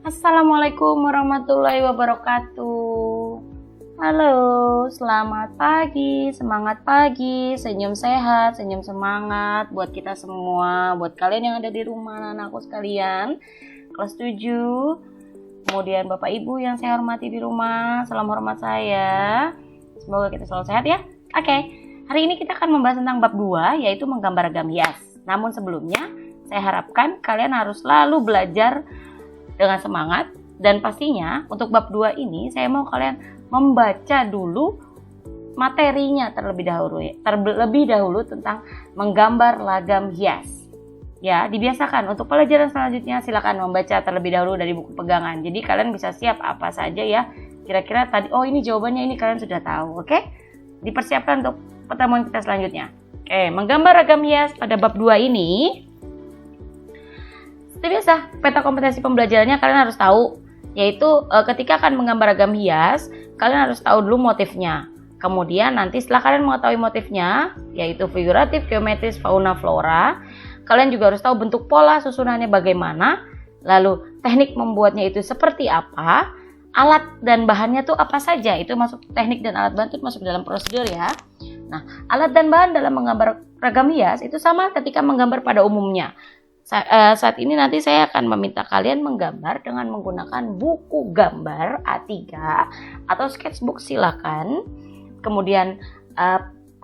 Assalamualaikum warahmatullahi wabarakatuh. Halo, selamat pagi, semangat pagi, senyum sehat, senyum semangat buat kita semua, buat kalian yang ada di rumah, anak-anakku sekalian, kelas 7, kemudian Bapak Ibu yang saya hormati di rumah, salam hormat saya. Semoga kita selalu sehat ya. Oke, hari ini kita akan membahas tentang bab 2, yaitu menggambar ragam hias. Namun sebelumnya, saya harapkan kalian harus selalu belajar dengan semangat, dan pastinya untuk bab 2 ini saya mau kalian membaca dulu materinya terlebih dahulu tentang menggambar ragam hias. Ya, dibiasakan untuk pelajaran selanjutnya silakan membaca terlebih dahulu dari buku pegangan. Jadi kalian bisa siap apa saja ya. Kira-kira tadi ini jawabannya, ini kalian sudah tahu, oke? Dipersiapkan untuk pertemuan kita selanjutnya. Oke, menggambar ragam hias pada bab 2 ini. Seperti biasa, peta kompetensi pembelajarannya kalian harus tahu, yaitu ketika akan menggambar ragam hias, kalian harus tahu dulu motifnya. Kemudian nanti setelah kalian mengetahui motifnya, yaitu figuratif, geometris, fauna, flora, kalian juga harus tahu bentuk pola susunannya bagaimana, lalu teknik membuatnya itu seperti apa, alat dan bahannya tuh apa saja, itu masuk teknik dan alat bahan itu masuk dalam prosedur ya. Nah, alat dan bahan dalam menggambar ragam hias itu sama ketika menggambar pada umumnya. Saat ini nanti saya akan meminta kalian menggambar dengan menggunakan buku gambar A3 atau sketchbook silakan. Kemudian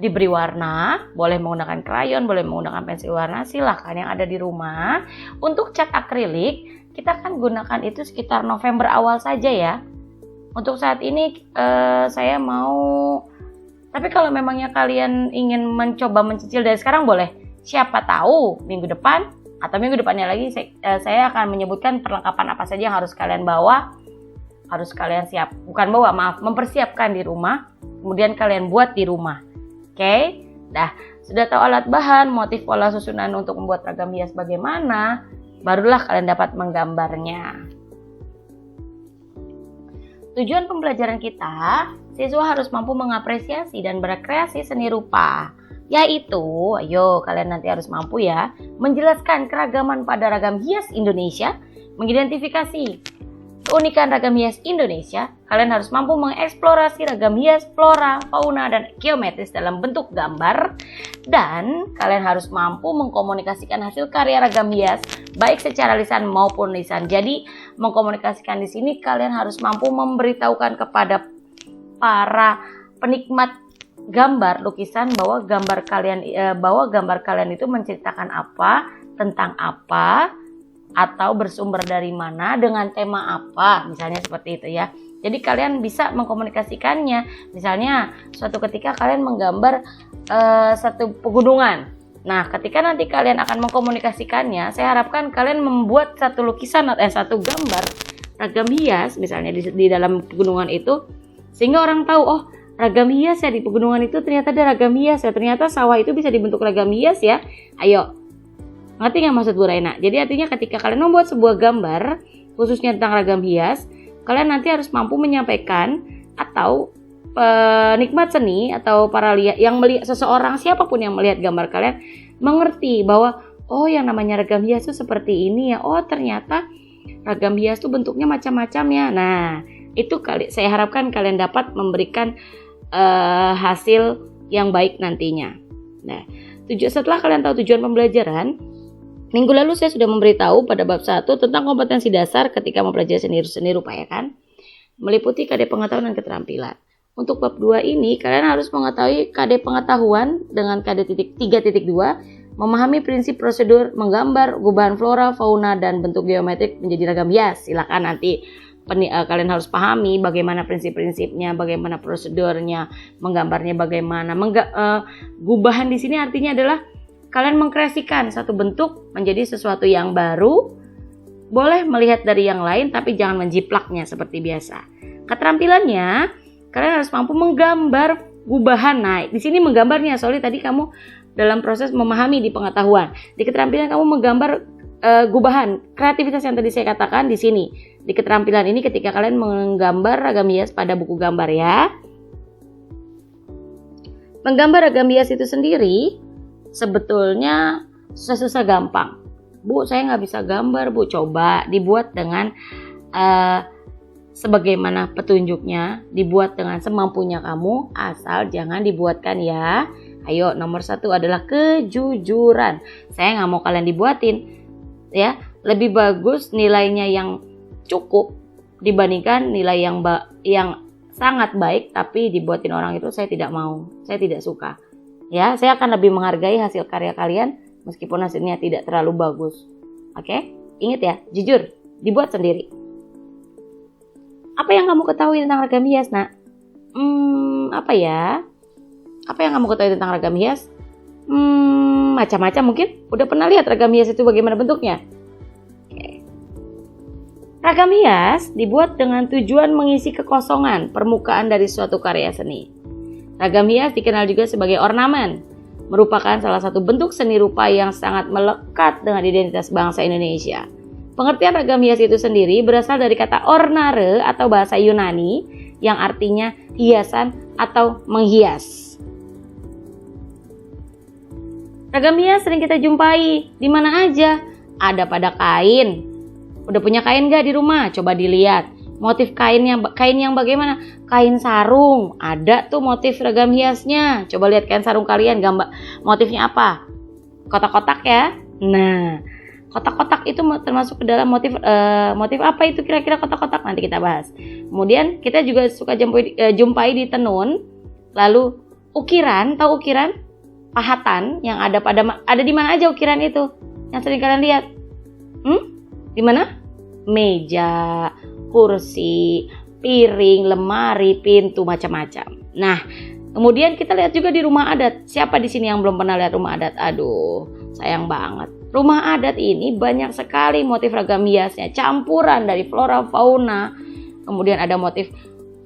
diberi warna, boleh menggunakan krayon, boleh menggunakan pensil warna, silakan yang ada di rumah. Untuk cat akrilik, kita akan gunakan itu sekitar November awal saja ya. Untuk saat ini saya mau, tapi kalau memangnya kalian ingin mencoba mencicil dari sekarang boleh. Siapa tahu minggu depan atau minggu depannya lagi saya akan menyebutkan perlengkapan apa saja yang harus kalian bawa, harus kalian mempersiapkan di rumah, kemudian kalian buat di rumah. Oke? Dah, sudah tahu alat bahan, motif, pola susunan untuk membuat ragam hias bagaimana, barulah kalian dapat menggambarnya. Tujuan pembelajaran kita, siswa harus mampu mengapresiasi dan berkreasi seni rupa. Yaitu, ayo kalian nanti harus mampu ya, menjelaskan keragaman pada ragam hias Indonesia, mengidentifikasi keunikan ragam hias Indonesia, kalian harus mampu mengeksplorasi ragam hias, flora, fauna, dan geometris dalam bentuk gambar, dan kalian harus mampu mengkomunikasikan hasil karya ragam hias, baik secara lisan maupun lisan. Jadi, mengkomunikasikan di sini kalian harus mampu memberitahukan kepada para penikmat gambar lukisan bahwa gambar kalian itu menceritakan apa, tentang apa, atau bersumber dari mana, dengan tema apa, misalnya seperti itu ya. Jadi kalian bisa mengkomunikasikannya. Misalnya suatu ketika kalian menggambar satu pegunungan. Nah, ketika nanti kalian akan mengkomunikasikannya, saya harapkan kalian membuat satu lukisan atau satu gambar ragam hias misalnya di dalam pegunungan itu, sehingga orang tahu, oh, ragam hias ya, di pegunungan itu ternyata ada ragam hias ya, ternyata sawah itu bisa dibentuk ragam hias ya. Ayo, ngerti nggak maksud Bu Raina? Jadi artinya ketika kalian membuat sebuah gambar khususnya tentang ragam hias, kalian nanti harus mampu menyampaikan, atau penikmat seni atau para yang melihat, seseorang siapapun yang melihat gambar kalian mengerti bahwa oh, yang namanya ragam hias itu seperti ini ya. Oh, ternyata ragam hias itu bentuknya macam-macam ya. Nah, itu saya harapkan kalian dapat memberikan hasil yang baik nantinya. Nah, setelah kalian tahu tujuan pembelajaran, minggu lalu saya sudah memberitahu pada bab 1 tentang kompetensi dasar ketika mempelajari seni rupa ya kan, meliputi KD pengetahuan dan keterampilan. Untuk bab 2 ini kalian harus mengetahui KD pengetahuan dengan KD 3.2, memahami prinsip prosedur menggambar gubahan flora, fauna, dan bentuk geometrik menjadi ragam hias. Silakan nanti kalian harus pahami bagaimana prinsip-prinsipnya, bagaimana prosedurnya, menggambarnya bagaimana. Gubahan di sini artinya adalah kalian mengkreasikan satu bentuk menjadi sesuatu yang baru. Boleh melihat dari yang lain, tapi jangan menjiplaknya seperti biasa. Keterampilannya, kalian harus mampu menggambar gubahan. Nah, di sini menggambarnya, soalnya tadi kamu dalam proses memahami di pengetahuan. Di keterampilan kamu menggambar gubahan, kreativitas yang tadi saya katakan di sini. Di keterampilan ini ketika kalian menggambar ragam hias pada buku gambar ya. Menggambar ragam hias itu sendiri sebetulnya susah gampang. Bu, saya nggak bisa gambar, Bu. Coba dibuat dengan sebagaimana petunjuknya, dibuat dengan semampunya kamu, asal jangan dibuatkan ya. Ayo, nomor 1 adalah kejujuran. Saya nggak mau kalian dibuatin, ya. Lebih bagus nilainya yang cukup dibandingkan nilai yang sangat baik tapi dibuatin orang itu. Saya tidak mau, saya tidak suka. Ya, saya akan lebih menghargai hasil karya kalian meskipun hasilnya tidak terlalu bagus. Oke? Ingat ya, jujur, dibuat sendiri. Apa yang kamu ketahui tentang ragam hias, Nak? Apa ya? Apa yang kamu ketahui tentang ragam hias? Macam-macam mungkin. Udah pernah lihat ragam hias itu bagaimana bentuknya? Oke. Ragam hias dibuat dengan tujuan mengisi kekosongan permukaan dari suatu karya seni. Ragam hias dikenal juga sebagai ornamen, merupakan salah satu bentuk seni rupa yang sangat melekat dengan identitas bangsa Indonesia. Pengertian ragam hias itu sendiri berasal dari kata ornare atau bahasa Yunani yang artinya hiasan atau menghias. Ragam hias sering kita jumpai di mana aja. Ada pada kain. Udah punya kain gak di rumah? Coba dilihat. Motif kain yang bagaimana? Kain sarung. Ada tuh motif ragam hiasnya. Coba lihat kain sarung kalian, gambar motifnya apa? Kotak-kotak ya. Nah, kotak-kotak itu termasuk ke dalam motif apa itu kira-kira kotak-kotak? Nanti kita bahas. Kemudian kita juga suka jumpai di tenun. Lalu ukiran, tahu ukiran? Pahatan yang ada di mana aja ukiran itu yang sering kalian lihat? Di mana? Meja, kursi, piring, lemari, pintu, macam-macam. Nah, kemudian kita lihat juga di rumah adat. Siapa di sini yang belum pernah lihat rumah adat? Aduh, sayang banget. Rumah adat ini banyak sekali motif ragam hiasnya, campuran dari flora fauna. Kemudian ada motif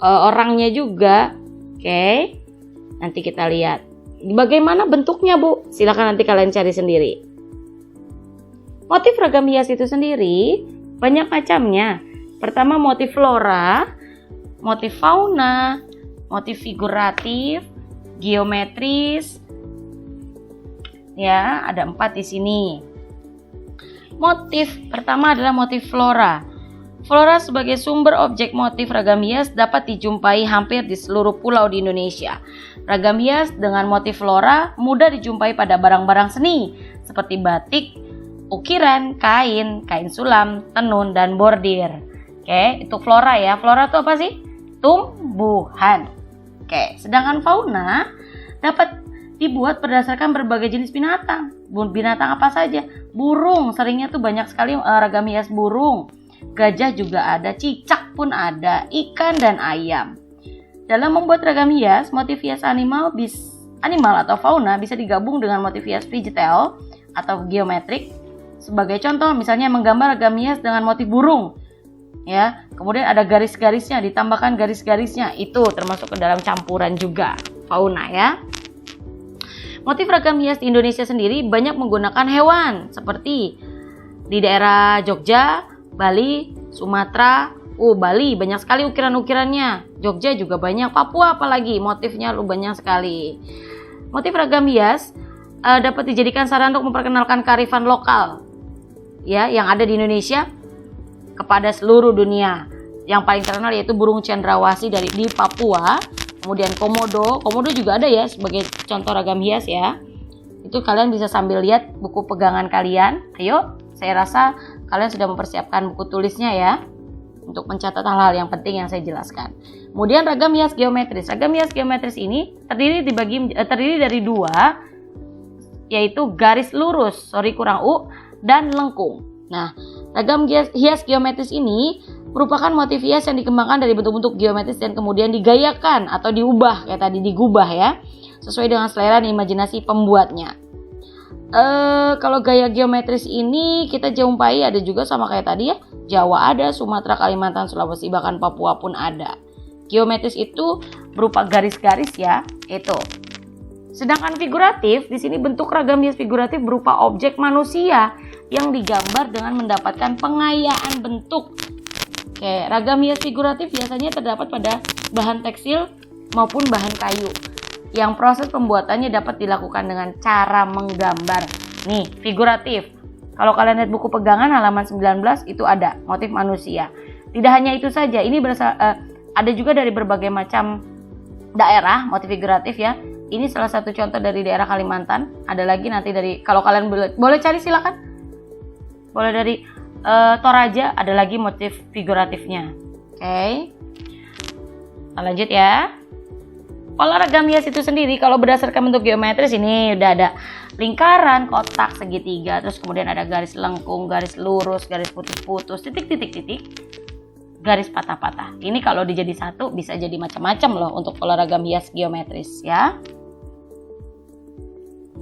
orangnya juga. Oke. Nanti kita lihat. Bagaimana bentuknya, Bu? Silakan nanti kalian cari sendiri. Motif ragam hias itu sendiri banyak macamnya. Pertama motif flora, motif fauna, motif figuratif, geometris. Ya, ada 4 di sini. Motif pertama adalah motif flora. Flora sebagai sumber objek motif ragam hias dapat dijumpai hampir di seluruh pulau di Indonesia. Ragam hias dengan motif flora mudah dijumpai pada barang-barang seni seperti batik, ukiran, kain sulam, tenun, dan bordir. Oke, itu flora ya. Flora itu apa sih? Tumbuhan. Oke, sedangkan fauna dapat dibuat berdasarkan berbagai jenis binatang. Binatang apa saja? Burung, seringnya tuh banyak sekali ragam hias burung. Gajah juga ada, cicak pun ada, ikan dan ayam. Dalam membuat ragam hias, motif hias animal atau fauna bisa digabung dengan motif hias vegetal atau geometrik. Sebagai contoh, misalnya menggambar ragam hias dengan motif burung. Ya, kemudian ada garis-garisnya, ditambahkan garis-garisnya. Itu termasuk ke dalam campuran juga fauna ya. Motif ragam hias di Indonesia sendiri banyak menggunakan hewan seperti di daerah Jogja, Bali, Sumatera. Bali banyak sekali ukiran-ukirannya. Jogja juga banyak, Papua apalagi motifnya banyak sekali. Motif ragam hias dapat dijadikan sarana untuk memperkenalkan kearifan lokal ya yang ada di Indonesia kepada seluruh dunia. Yang paling terkenal yaitu burung cendrawasih di Papua. Kemudian komodo juga ada ya sebagai contoh ragam hias ya. Itu kalian bisa sambil lihat buku pegangan kalian. Ayo, saya rasa kalian sudah mempersiapkan buku tulisnya ya untuk mencatat hal-hal yang penting yang saya jelaskan. Kemudian ragam hias geometris. Ragam hias geometris ini terdiri dari 2, yaitu garis lurus, dan lengkung. Nah, ragam hias geometris ini merupakan motif hias yang dikembangkan dari bentuk-bentuk geometris dan kemudian digayakan atau diubah, kayak tadi digubah ya, sesuai dengan selera dan imajinasi pembuatnya. Kalau gaya geometris ini kita jumpai ada juga sama kayak tadi ya, Jawa ada, Sumatera, Kalimantan, Sulawesi, bahkan Papua pun ada. Geometris itu berupa garis-garis ya, itu. Sedangkan figuratif, di sini bentuk ragam hias figuratif berupa objek manusia yang digambar dengan mendapatkan pengayaan bentuk. Oke, ragam hias figuratif biasanya terdapat pada bahan tekstil maupun bahan kayu, yang proses pembuatannya dapat dilakukan dengan cara menggambar. Nih, figuratif. Kalau kalian lihat buku pegangan halaman 19 itu ada motif manusia. Tidak hanya itu saja, ini ada juga dari berbagai macam daerah motif figuratif ya. Ini salah satu contoh dari daerah Kalimantan. Ada lagi nanti dari, kalau kalian boleh cari silakan. Boleh dari Toraja, ada lagi motif figuratifnya. Oke. Kita lanjut ya. Pola ragam hias itu sendiri kalau berdasarkan bentuk geometris ini udah ada lingkaran, kotak, segitiga, terus kemudian ada garis lengkung, garis lurus, garis putus-putus, titik-titik-titik, garis patah-patah. Ini kalau dijadi satu bisa jadi macam-macam loh untuk pola ragam hias geometris ya.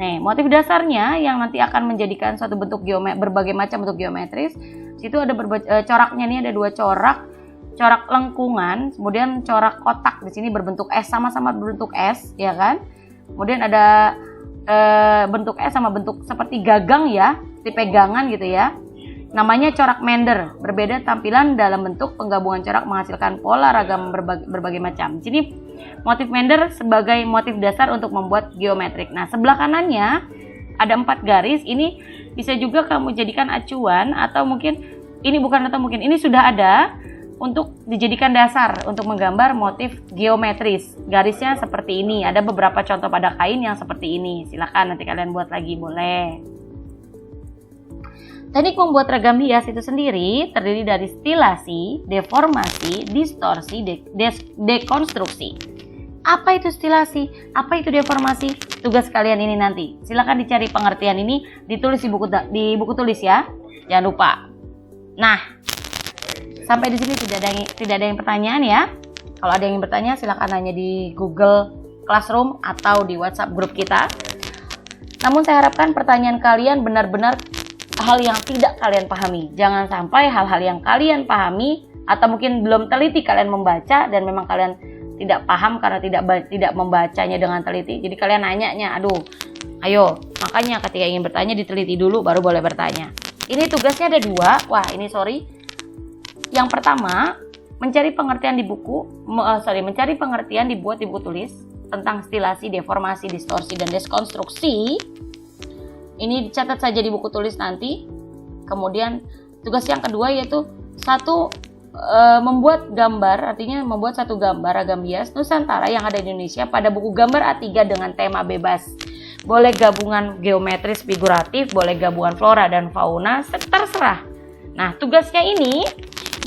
Nih, motif dasarnya yang nanti akan menjadikan suatu bentuk berbagai macam bentuk geometris. Situ ada coraknya nih, ada 2 corak. Corak lengkungan, kemudian corak kotak di sini berbentuk S, sama-sama berbentuk S, ya kan? Kemudian ada bentuk S sama bentuk seperti gagang ya, tipe pegangan gitu ya. Namanya corak mender, berbeda tampilan dalam bentuk penggabungan corak menghasilkan pola ragam berbagai macam. Jadi motif mender sebagai motif dasar untuk membuat geometrik. Nah, sebelah kanannya ada 4 garis, ini bisa juga kamu jadikan acuan atau mungkin ini sudah ada untuk dijadikan dasar untuk menggambar motif geometris. Garisnya seperti ini. Ada beberapa contoh pada kain yang seperti ini. Silakan nanti kalian buat lagi, boleh. Teknik membuat ragam hias itu sendiri terdiri dari stilasi, deformasi, distorsi, dekonstruksi. Apa itu stilasi? Apa itu deformasi? Tugas kalian ini nanti. Silakan dicari pengertian ini, ditulis di buku tulis ya. Jangan lupa. Nah, sampai di sini tidak ada yang pertanyaan ya. Kalau ada yang bertanya silakan nanya di Google Classroom atau di WhatsApp grup kita. Namun saya harapkan pertanyaan kalian benar-benar hal yang tidak kalian pahami. Jangan sampai hal-hal yang kalian pahami atau mungkin belum teliti kalian membaca dan memang kalian tidak paham karena tidak membacanya dengan teliti. Jadi kalian nanyanya, ayo. Makanya ketika ingin bertanya diteliti dulu baru boleh bertanya. Ini tugasnya ada 2. Wah, ini sorry. Yang pertama, mencari pengertian dibuat di buku tulis tentang stilasi, deformasi, distorsi, dan deskonstruksi. Ini dicatat saja di buku tulis nanti. Kemudian tugas yang kedua yaitu membuat gambar, artinya membuat satu gambar ragam hias Nusantara yang ada di Indonesia pada buku gambar A3 dengan tema bebas. Boleh gabungan geometris figuratif, boleh gabungan flora dan fauna, terserah. Nah, tugasnya ini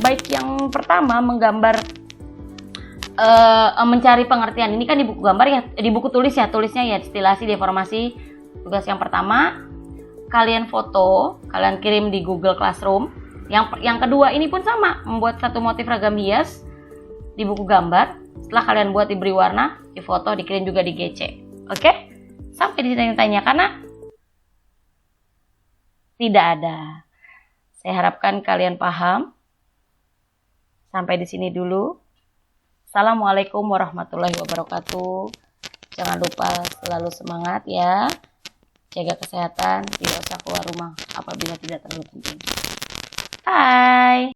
baik yang pertama menggambar, mencari pengertian ini kan di buku gambar ya, di buku tulis ya, tulisnya ya stilasi, deformasi. Tugas yang pertama kalian foto, kalian kirim di Google Classroom. Yang kedua ini pun sama, membuat satu motif ragam hias di buku gambar. Setelah kalian buat diberi warna, difoto, dikirim juga di GC. Oke? Sampai di sini tanya karena tidak ada. Saya harapkan kalian paham. Sampai di sini dulu. Assalamualaikum warahmatullahi wabarakatuh. Jangan lupa selalu semangat ya. Jaga kesehatan, tidak usah keluar rumah apabila tidak terlalu penting. Bye.